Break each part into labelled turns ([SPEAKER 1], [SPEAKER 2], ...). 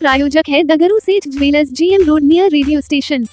[SPEAKER 1] प्रायोजक है दगरू सेठ jewellers, GM road near radio station.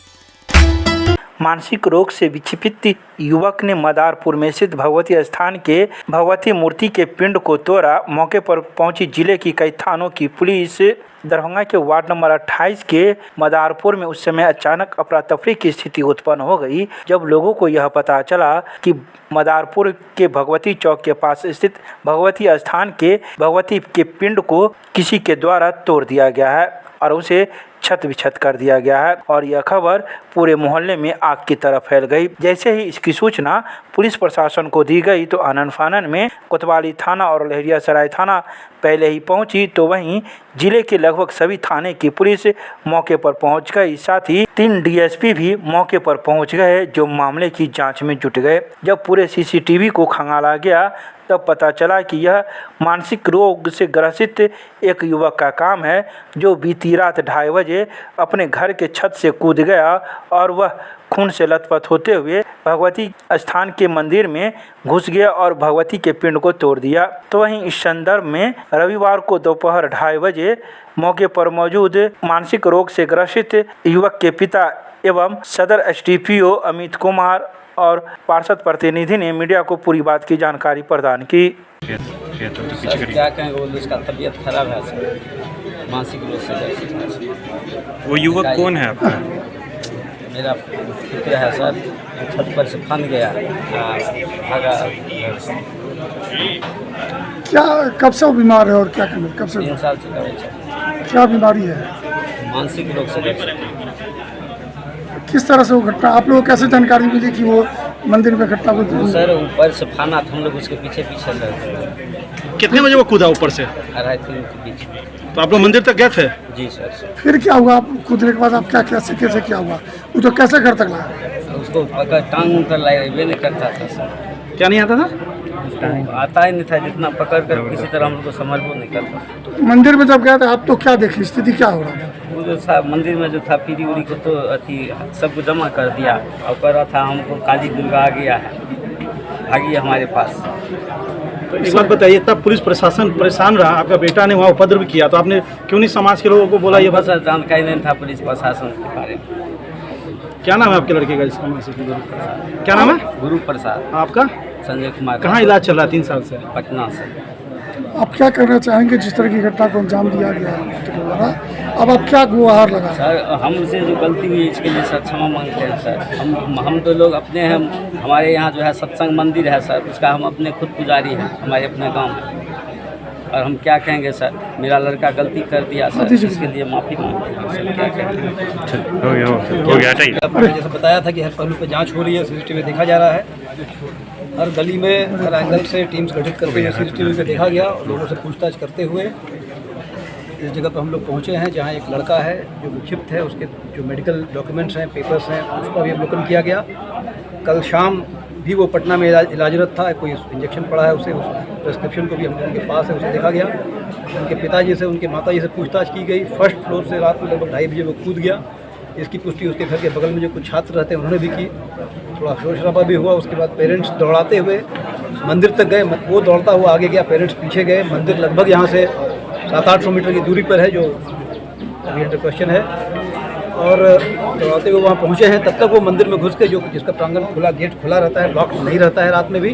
[SPEAKER 2] मानसिक रोग से विक्षिपित युवक ने मदारपुर में स्थित भगवती स्थान के भगवती मूर्ति के पिंड को तोड़ा। मौके पर पहुंची जिले की कई थानों की पुलिस। दरभंगा के वार्ड नंबर 28 के मदारपुर में उस समय अचानक अफरा तफरी की स्थिति उत्पन्न हो गई जब लोगों को यह पता चला कि मदारपुर के भगवती चौक के पास स्थित भगवती स्थान के भगवती के पिंड को किसी के द्वारा तोड़ दिया गया है और उसे छत विछत कर दिया गया है और यह खबर पूरे मोहल्ले में आग की तरह फैल गई। जैसे ही इसकी सूचना पुलिस प्रशासन को दी गई तो आनन फानन में कोतवाली थाना और लहरियासराय थाना पहले ही पहुंची, तो वहीं जिले के लगभग सभी थाने की पुलिस मौके पर पहुंच गई। साथ ही 3 DSP भी मौके पर पहुंच गए जो मामले की जांच में जुट गए। जब पूरे CCTV को खंगाला गया तब पता चला कि यह मानसिक रोग से ग्रसित एक युवक का काम है जो बीती रात 2:30 बजे अपने घर के छत से कूद गया और वह खून से लथपथ होते हुए भगवती स्थान के मंदिर में घुस गया और भगवती के पिंड को तोड़ दिया। तो वहीं इस संदर्भ में रविवार को दोपहर 2:30 बजे मौके पर मौजूद मानसिक रोग से ग्रसित युवक के पिता एवं सदर SDPO अमित कुमार और पार्षद प्रतिनिधि ने मीडिया को पूरी बात की जानकारी प्रदान की।
[SPEAKER 3] सर क्या कहें, वो उसका तबीयत खराब है सर, मानसिक रोग से ग्रसित।
[SPEAKER 4] वो युवक कौन है आपका?
[SPEAKER 3] मेरा पुत्र है सर, छत पर से फंद गया भागा घर से।
[SPEAKER 5] क्या कब से वो बीमार है और क्या करना कब से
[SPEAKER 3] 3 साल से दवाई चल,
[SPEAKER 5] क्या बीमारी है,
[SPEAKER 3] मानसिक रोग से ग्रसित।
[SPEAKER 5] किस तरह से वो घटना आप लोगों को कैसे जानकारी मिली कि वो मंदिर में घटना को?
[SPEAKER 3] सर ऊपर से फाना था, हम लोग उसके पीछे पीछे सर।
[SPEAKER 4] कितने बजे वो कूदा ऊपर से?
[SPEAKER 3] 2:30-3 के बीच।
[SPEAKER 4] तो आप लोग मंदिर तक गए थे?
[SPEAKER 3] जी सर।
[SPEAKER 5] फिर क्या हुआ, आप कूदने के बाद आप क्या कैसे क्या हुआ? वो तो कैसे घर तक लाया?
[SPEAKER 3] उसको पकड़ टांग कर लाए, वे नहीं करता था सर।
[SPEAKER 4] क्या नहीं आता था?
[SPEAKER 3] आता ही नहीं था, जितना पकड़ कर किसी तरह हम लोग को संभल नहीं करता।
[SPEAKER 5] मंदिर में जब गया था आप तो क्या देखे, स्थिति क्या हो रहा था?
[SPEAKER 3] वो जो था मंदिर में जो था पीढ़ी उड़ी को तो अति सबको जमा कर दिया और कर रहा था हमको काली दुर्गा आ गया है, भागी हमारे पास।
[SPEAKER 4] तो एक बात बताइए, तब पुलिस प्रशासन परेशान रहा, आपका बेटा ने वहाँ उपद्रव किया, तो आपने क्यों नहीं समाज के लोगों को बोला? ये
[SPEAKER 3] बस जानकारी नहीं था पुलिस प्रशासन के बारे में।
[SPEAKER 4] क्या नाम है आपके लड़के का जिसका मानसिक रोग? क्या नाम है?
[SPEAKER 3] गुरु प्रसाद।
[SPEAKER 4] आपका?
[SPEAKER 3] संजय कुमार।
[SPEAKER 4] कहाँ इलाज चल रहा है 3 साल से?
[SPEAKER 3] पटना से।
[SPEAKER 5] आप क्या करना चाहेंगे जिस तरह की घटना को अंजाम दिया गया उसके द्वारा? अब आप क्या गुहार लगा?
[SPEAKER 3] सर हमसे जो गलती हुई इसके लिए सर क्षमा मांगते हैं सर। हम तो लोग अपने हैं, हमारे यहाँ जो है सत्संग मंदिर है सर, उसका हम अपने खुद पुजारी हैं हमारे अपने गांव में। और हम क्या कहेंगे सर, मेरा लड़का गलती कर दिया सर, इसके लिए माफ़ी मांगते हैं सर। क्या कहेंगे,
[SPEAKER 4] हो गया।
[SPEAKER 6] जैसे बताया था कि हर पहलू पर जांच हो रही है, CCTV देखा जा रहा है, हर गली में हर एंगल से टीम्स गठित करते हुए CCTV पे देखा गया और लोगों से पूछताछ करते हुए इस जगह पर हम लोग पहुँचे हैं जहाँ एक लड़का है जो विक्षिप्त है, उसके जो मेडिकल डॉक्यूमेंट्स हैं, पेपर्स हैं, उसका भी अवलोकन किया गया। कल शाम भी वो पटना में इलाजरत था, कोई इंजेक्शन पड़ा है उसे, उस प्रेस्क्रिप्शन को भी हम लोगों के पास है, उसे देखा गया। उनके पिताजी से उनके माताजी से पूछताछ की गई। फर्स्ट फ्लोर से रात में लगभग 2:30 बजे वो कूद गया। इसकी पुष्टि उसके घर के बगल में जो कुछ छात्र रहते हैं उन्होंने भी की। थोड़ा शोर शराबा भी हुआ। उसके बाद पेरेंट्स दौड़ाते हुए मंदिर तक गए, वो दौड़ता हुआ आगे गया, पेरेंट्स पीछे गए। मंदिर लगभग यहाँ से 700-800 मीटर की दूरी पर है, जो अभी अंडर क्वेश्चन है। और दौड़ाते हुए वहाँ पहुँचे हैं, तब तक वो मंदिर में घुस के जो जिसका प्रांगण खुला, गेट खुला रहता है, लॉक नहीं रहता है रात में भी,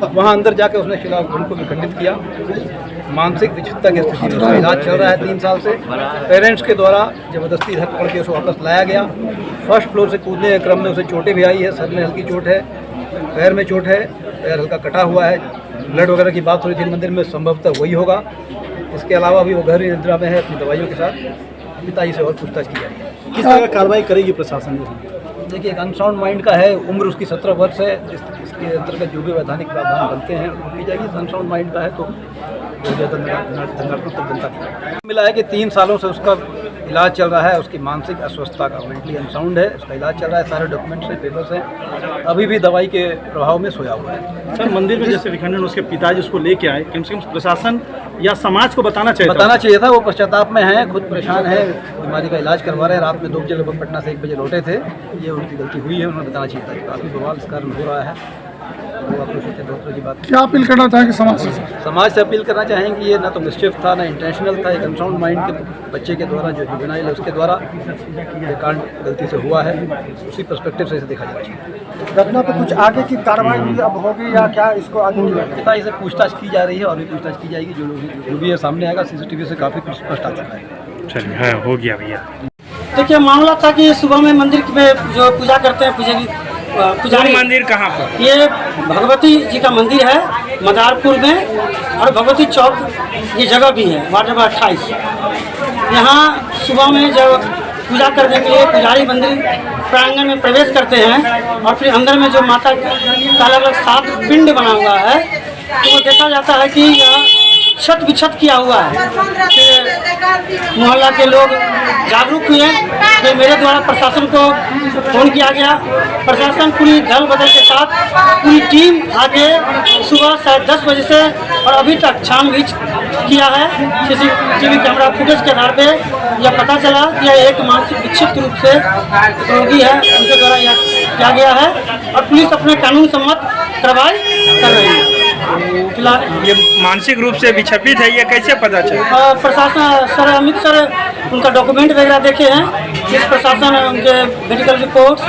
[SPEAKER 6] वहाँ अंदर जाके उसने शिलाखंड को भी खंडित किया। मानसिक विक्षिप्तता की स्थिति में उसका इलाज चल रहा है 3 साल से। पेरेंट्स के द्वारा ज़बरदस्ती धक्का पड़ के उसे वापस लाया गया। फर्स्ट फ्लोर से कूदने के क्रम में उसे चोटें भी आई है, सर में हल्की चोट है, पैर में चोट है, पैर हल्का कटा हुआ है। ब्लड वगैरह की बात हो रही थी मंदिर में, संभवतः वही होगा। इसके अलावा भी वो घर निद्रा में है अपनी दवाइयों के साथ। पिताजी से और पूछताछ की जा रही है।
[SPEAKER 4] किस तरह कार्रवाई करेगी प्रशासन?
[SPEAKER 6] देखिए, एक अनसाउंड माइंड का है, उम्र उसकी 17 वर्ष है, इसके अंतर्गत जो भी वैधानिक प्रावधान बनते हैं वो की जाएगी। अनसाउंड माइंड का है तो दंडात्मक जनता मिला है कि 3 सालों से उसका इलाज चल रहा है, उसकी मानसिक अस्वस्थता का, मेंटली अनसाउंड है, उसका इलाज चल रहा है, सारे डॉक्यूमेंट्स हैं, पेपर्स हैं, अभी भी दवाई के प्रभाव में सोया हुआ है।
[SPEAKER 4] सर मंदिर में जैसे विखंडन, उसके पिताजी उसको लेके आए, कम से कम प्रशासन या समाज को बताना चाहिए
[SPEAKER 6] था। वो पश्चाताप में है, खुद परेशान है, बीमारी का इलाज करवा रहे हैं। रात में 2 बजे लगभग पटना से 1 बजे लौटे थे। ये उनकी गलती हुई है, उन्हें बताना चाहिए था। काफ़ी बवाल इस कारण हो रहा है। वो आक्रोशित है, बहुत तरह की बात।
[SPEAKER 5] क्या अपील करना चाहेंगे समाज से?
[SPEAKER 6] समाज से अपील करना चाहेंगे ये ना तो मिसचिफ था, ना इंटेंशनल था, एक अनसाउंड माइंड के बच्चे के द्वारा जो जुवेनाइल है उसके द्वारा ये कांड गलती से हुआ है, उसी पर्सपेक्टिव से इसे देखा जाना चाहिए।
[SPEAKER 7] घटना पे कुछ आगे की कार्रवाई भी अब होगी या क्या इसको आगे
[SPEAKER 6] पिता इसे पूछताछ की जा रही है और भी पूछताछ की जाएगी, जो भी है सामने आएगा। सीसीटीवी से काफ़ी कुछ स्पष्ट आ चुका है।
[SPEAKER 4] चलिए, हाँ, हो गया भैया।
[SPEAKER 8] देखिए मामला था कि सुबह में मंदिर में जो पूजा करते हैं पुजारी,
[SPEAKER 2] मंदिर कहाँ पर?
[SPEAKER 8] ये भगवती जी का मंदिर है मदारपुर में, और भगवती चौक ये जगह भी है, वार्ड नंबर 28। यहाँ सुबह में जब पूजा करने के लिए पुजारी मंदिर प्रांगण में प्रवेश करते हैं और फिर अंदर में जो माता का अलग अलग 7 पिंड बना हुआ है, तो वो देखा जाता है कि यह छत बिछत किया हुआ है। फिर मोहल्ला के लोग जागरूक हुए, फिर मेरे द्वारा प्रशासन को फ़ोन किया गया। प्रशासन पूरी दल बदल के साथ पूरी टीम आके सुबह 10:30 बजे से और अभी तक छानबीन किया है। सीसीटीवी कैमरा फुटेज के आधार पे यह पता चला कि यह एक मानसिक विक्षिप्त रूप से रोगी है, उनके द्वारा यह किया गया है और पुलिस अपने कानून सम्मत कार्रवाई कर रही है। फिलहाल
[SPEAKER 2] ये मानसिक रूप से विक्षेपित है, ये कैसे पता चला?
[SPEAKER 8] प्रशासन सर अमित सर उनका डॉक्यूमेंट वगैरह देखे हैं, इस प्रशासन उनके मेडिकल रिपोर्ट्स,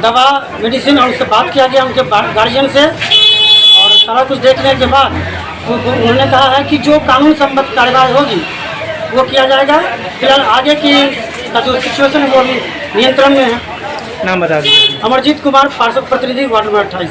[SPEAKER 8] दवा, मेडिसिन और उससे बात किया गया उनके गार्जियन से, और सारा कुछ देखने के बाद उन्होंने कहा है कि जो कानून सम्मत कार्रवाई होगी वो किया जाएगा। फिलहाल आगे की का जो सिचुएशन है वो नियंत्रण में है।
[SPEAKER 2] नाम बता दीजिए।
[SPEAKER 8] अमरजीत कुमार, पार्षद प्रतिनिधि, वार्ड नंबर 28।